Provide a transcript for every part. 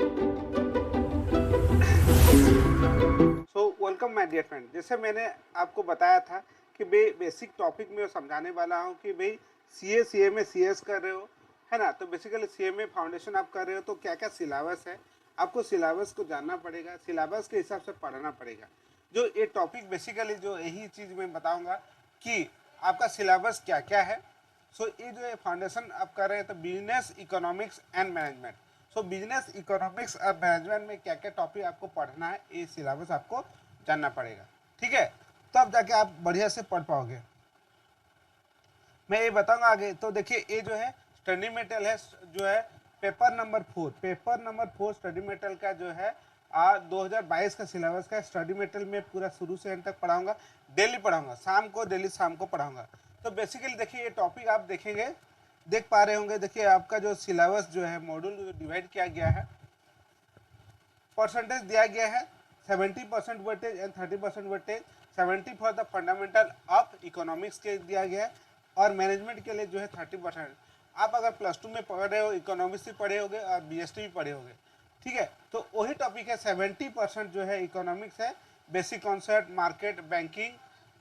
So welcome my dear friend. जैसे मैंने आपको बताया था कि भाई बेसिक टॉपिक में समझाने वाला हूँ कि भाई सी ए में सी एस कर रहे हो, है ना। तो बेसिकली सी ए में फाउंडेशन आप कर रहे हो तो क्या क्या सिलेबस है, आपको सिलेबस को जानना पड़ेगा, सिलेबस के हिसाब से पढ़ना पड़ेगा। जो ये टॉपिक बेसिकली जो यही चीज़ मैं बताऊँगा कि आपका सिलेबस क्या क्या है। सो ये जो फाउंडेशन आप कर रहे हैं तो business economics and management. So business economics और मैनेजमेंट में क्या क्या टॉपिक आपको पढ़ना है, ये सिलेबस आपको जानना पड़ेगा, ठीक है। तब जाके आप बढ़िया से पढ़ पाओगे। मैं ये बताऊंगा आगे। तो देखिए ये जो है स्टडी मेटेरियल है, जो है पेपर नंबर 4 स्टडी मेटेरियल का जो है 2022 का सिलेबस का स्टडी मेटेरियल में पूरा शुरू से एंड तक पढ़ाऊंगा। डेली पढ़ाऊंगा, शाम को पढ़ाऊंगा। तो बेसिकली देखिए ये टॉपिक आप देखेंगे, देख पा रहे होंगे। देखिए आपका जो सिलेबस जो है मॉड्यूल डिवाइड किया गया है, परसेंटेज दिया गया है 70% weightage and 30% weightage. 70 for the fundamental of economics के दिया गया है और मैनेजमेंट के लिए जो है 30%। आप अगर +2 में पढ़ रहे हो, इकोनॉमिक्स भी पढ़े होगे और बीएसटी भी पढ़े होगे, ठीक है। तो वही टॉपिक है। 70% जो है इकोनॉमिक्स है, बेसिक कॉन्सेप्ट, मार्केट, बैंकिंग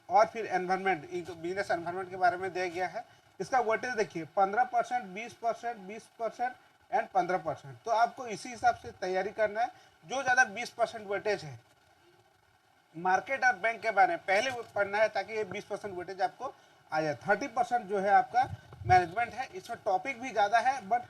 और फिर एनवायरनमेंट, बिजनेस एनवायरनमेंट के बारे में दिया गया है। इसका वेटेज देखिए 15%, 20%, 20% एंड 15%। तो आपको इसी हिसाब से तैयारी करना है। जो ज़्यादा 20% वेटेज है मार्केट और बैंक के बारे में पहले पढ़ना है ताकि ये 20% वेटेज आपको आ जाए। 30% जो है आपका मैनेजमेंट है, इसमें टॉपिक भी ज़्यादा है बट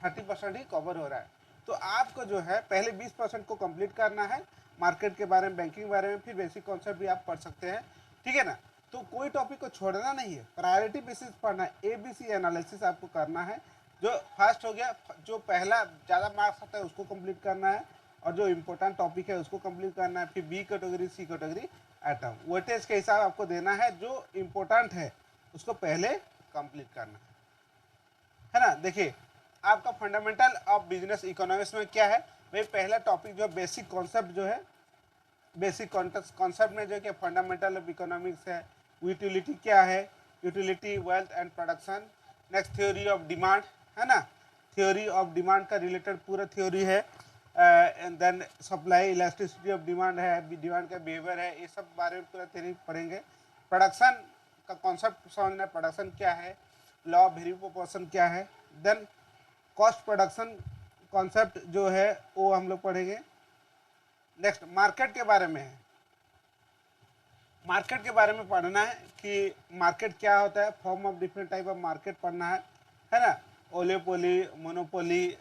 30% ही कवर हो रहा है। तो आपको जो है पहले 20% को कंप्लीट करना है, मार्केट के बारे में, बैंकिंग के बारे में, फिर बेसिक कॉन्सेप्ट भी आप पढ़ सकते हैं, ठीक है ना। तो कोई टॉपिक को छोड़ना नहीं है, प्रायोरिटी बेसिस पढ़ना है। ABC एनालिसिस आपको करना है। जो फर्स्ट हो गया, जो पहला ज़्यादा मार्क्स आता है उसको कंप्लीट करना है और जो इम्पोर्टेंट टॉपिक है उसको कंप्लीट करना है। फिर बी कैटेगरी, सी कैटेगरी, एटम, वेटेज के हिसाब आपको देना है। जो इम्पोर्टेंट है उसको पहले कंप्लीट करना है ना। देखिए आपका फंडामेंटल ऑफ बिजनेस इकोनॉमिक्स में क्या है भाई, पहला टॉपिक जो बेसिक कॉन्सेप्ट जो है, बेसिक कॉन्सेप्ट में जो कि फंडामेंटल ऑफ इकोनॉमिक्स है। यूटिलिटी क्या है, utility, wealth and production. Next theory of demand, है ना। थ्योरी ऑफ डिमांड का रिलेटेड पूरा थ्योरी है। And then supply, elasticity of demand है, डिमांड का बिहेवियर है, ये सब बारे में पूरा थ्योरी पढ़ेंगे। प्रोडक्शन का कॉन्सेप्ट समझना, प्रोडक्शन क्या है, लॉ ऑफ वेरी प्रोपोर्शन क्या है। देन कॉस्ट प्रोडक्शन कॉन्सेप्ट जो है वो हम लोग पढ़ेंगे। नेक्स्ट मार्केट के बारे में है, मार्केट के बारे में पढ़ना है कि मार्केट क्या होता है, form of different type of market पढ़ना है ना। ओलियोपोली, मोनोपोली,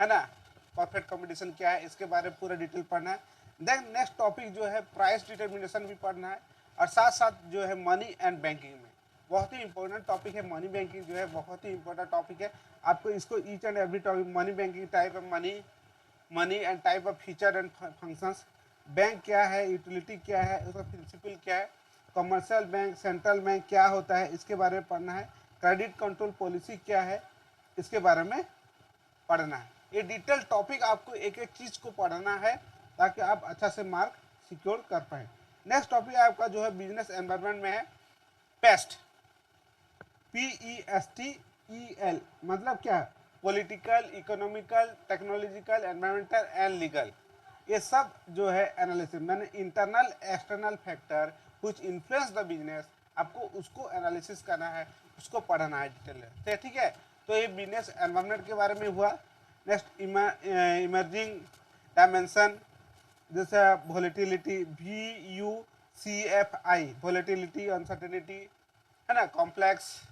है ना। परफेक्ट कंपटीशन क्या है, इसके बारे में पूरा डिटेल पढ़ना है। देन नेक्स्ट टॉपिक जो है प्राइस डिटर्मिनेशन भी पढ़ना है और साथ साथ जो है मनी एंड बैंकिंग में बहुत ही इंपॉर्टेंट टॉपिक है। मनी बैंकिंग जो है बहुत ही इंपॉर्टेंट टॉपिक है। आपको इसको each and every topic, money banking, type of money, money and type of feature and functions, bank क्या है, यूटिलिटी क्या है, उसका प्रिंसिपल क्या है, कमर्शियल बैंक, सेंट्रल बैंक क्या होता है, इसके बारे में पढ़ना है। क्रेडिट कंट्रोल पॉलिसी क्या है, इसके बारे में पढ़ना है। ये डिटेल टॉपिक आपको एक एक चीज़ को पढ़ना है ताकि आप अच्छा से मार्क सिक्योर कर पाए। नेक्स्ट टॉपिक आपका जो है बिजनेस एनवायरनमेंट में है पेस्ट, PESTEL, मतलब क्या है, political, economical, technological, environmental and legal. ये सब जो है एनालिसिस, मैंने इंटरनल एक्सटर्नल फैक्टर कुछ इन्फ्लुएंस द बिजनेस, आपको उसको एनालिसिस करना है, उसको पढ़ना है डिटेल से, ठीक है। तो ये बिजनेस एनवायरनमेंट के बारे में हुआ। नेक्स्ट इमर्जिंग डायमेंशन, जैसे वोलेटिलिटी, VUCFI, वोलेटिलिटी, अनसर्टेनिटी, है ना। कॉम्प्लेक्स,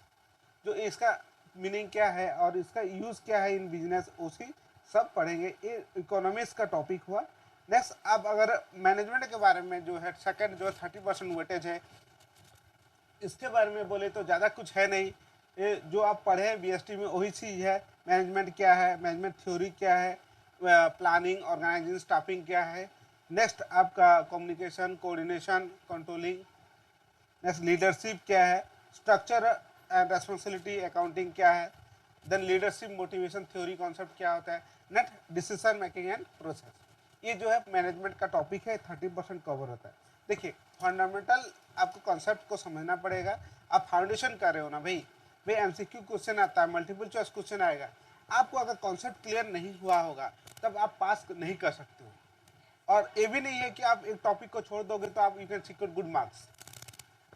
जो इसका मीनिंग क्या है और इसका यूज़ क्या है इन बिजनेस, उसी सब पढ़ेंगे। ये इकोनॉमिक्स का टॉपिक हुआ। नेक्स्ट अब अगर मैनेजमेंट के बारे में जो है सेकंड जो 30% वेटेज है, इसके बारे में बोले तो ज़्यादा कुछ है नहीं। ये जो आप पढ़े हैं BST में वही चीज़ है। मैनेजमेंट क्या है, मैनेजमेंट थ्योरी क्या है, प्लानिंग, ऑर्गेनाइजिंग, स्टाफिंग क्या है। नेक्स्ट आपका communication, coordination, controlling. Next leadership क्या है, स्ट्रक्चर एंड रेस्पॉन्सिबिलिटी, अकाउंटिंग क्या है। Then leadership motivation theory concept क्या होता है। Next decision making and process. ये जो है मैनेजमेंट का टॉपिक है, 30% कवर होता है। देखिए फंडामेंटल आपको कॉन्सेप्ट को समझना पड़ेगा। आप फाउंडेशन कर रहे हो ना भाई, MCQ क्वेश्चन आता है, मल्टीपल चॉइस क्वेश्चन आएगा, आपको अगर कॉन्सेप्ट क्लियर नहीं हुआ होगा तब आप पास नहीं कर सकते हो। और ये भी नहीं है कि आप एक टॉपिक को छोड़ दोगे तो आप you can secure good marks.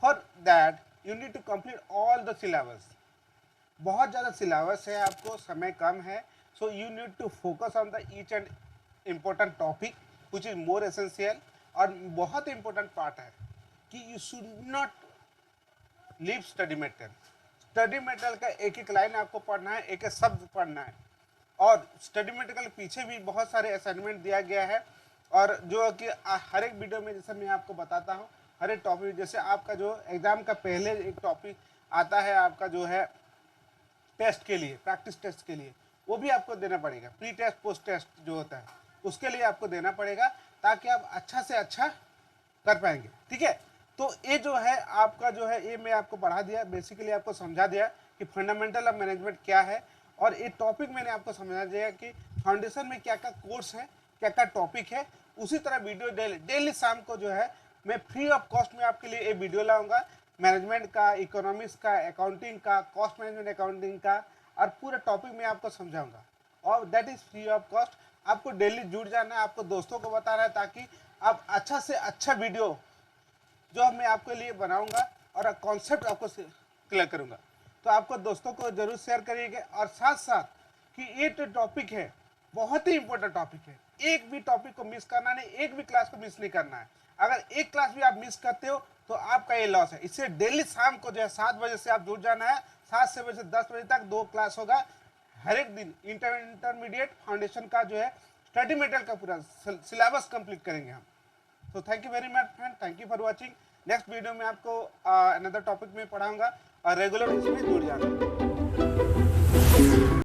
For that you need to complete all the syllabus. बहुत ज़्यादा सिलेबस है, आपको समय कम है, so you need to focus on the each and important topic which is more essential. और बहुत इंपॉर्टेंट पार्ट है कि you should not leave study material. Study material का एक एक लाइन आपको पढ़ना है, एक एक शब्द पढ़ना है। और स्टडी मटेरियल के पीछे भी बहुत सारे असाइनमेंट दिया गया है, और जो कि हर एक वीडियो में जैसे मैं आपको बताता हूँ हर एक टॉपिक, जैसे आपका जो एग्जाम का पहले एक टॉपिक आता है आपका जो है टेस्ट के लिए, प्रैक्टिस टेस्ट के लिए, वो भी आपको देना पड़ेगा। प्री टेस्ट पोस्ट टेस्ट जो होता है उसके लिए आपको देना पड़ेगा, ताकि आप अच्छा से अच्छा कर पाएंगे। ठीक है, तो ये जो है आपका जो है ये मैं आपको पढ़ा दिया, बेसिकली आपको समझा दिया कि फंडामेंटल ऑफ मैनेजमेंट क्या है, और ये टॉपिक मैंने आपको समझा दिया कि फाउंडेशन में क्या क्या कोर्स है, क्या क्या टॉपिक है। उसी तरह वीडियो डेली शाम को जो है मैं फ्री ऑफ कॉस्ट में आपके लिए ये वीडियो लाऊंगा, मैनेजमेंट का, इकोनॉमिक्स का, अकाउंटिंग का, कॉस्ट मैनेजमेंट अकाउंटिंग का, और पूरा टॉपिक मैं आपको समझाऊंगा, और that is free of cost. आपको डेली जुड़ जाना है, आपको दोस्तों को बताना है, ताकि आप अच्छा से अच्छा वीडियो जो मैं आपके लिए बनाऊंगा और कॉन्सेप्ट आपको क्लियर करूंगा, तो आपको दोस्तों को जरूर शेयर करिएगा। और साथ साथ कि ये जो टॉपिक है बहुत ही इंपॉर्टेंट टॉपिक है, एक भी टॉपिक को मिस करना नहीं, एक भी क्लास को मिस नहीं करना है। अगर एक क्लास भी आप मिस करते हो तो आपका ये लॉस है। इससे डेली शाम को जो है 7 बजे से आप जुड़ जाना है, 7 से बजे से 10 बजे तक 2 क्लास होगा हर एक दिन। इंटरमीडिएट फाउंडेशन का जो है स्टडी मटेरियल का पूरा सिलेबस कंप्लीट करेंगे हम। तो thank you very much friend, thank you for watching. Next video में आपको अनदर टॉपिक में पढ़ाऊंगा, और रेगुलर इसमें जुड़ जाना।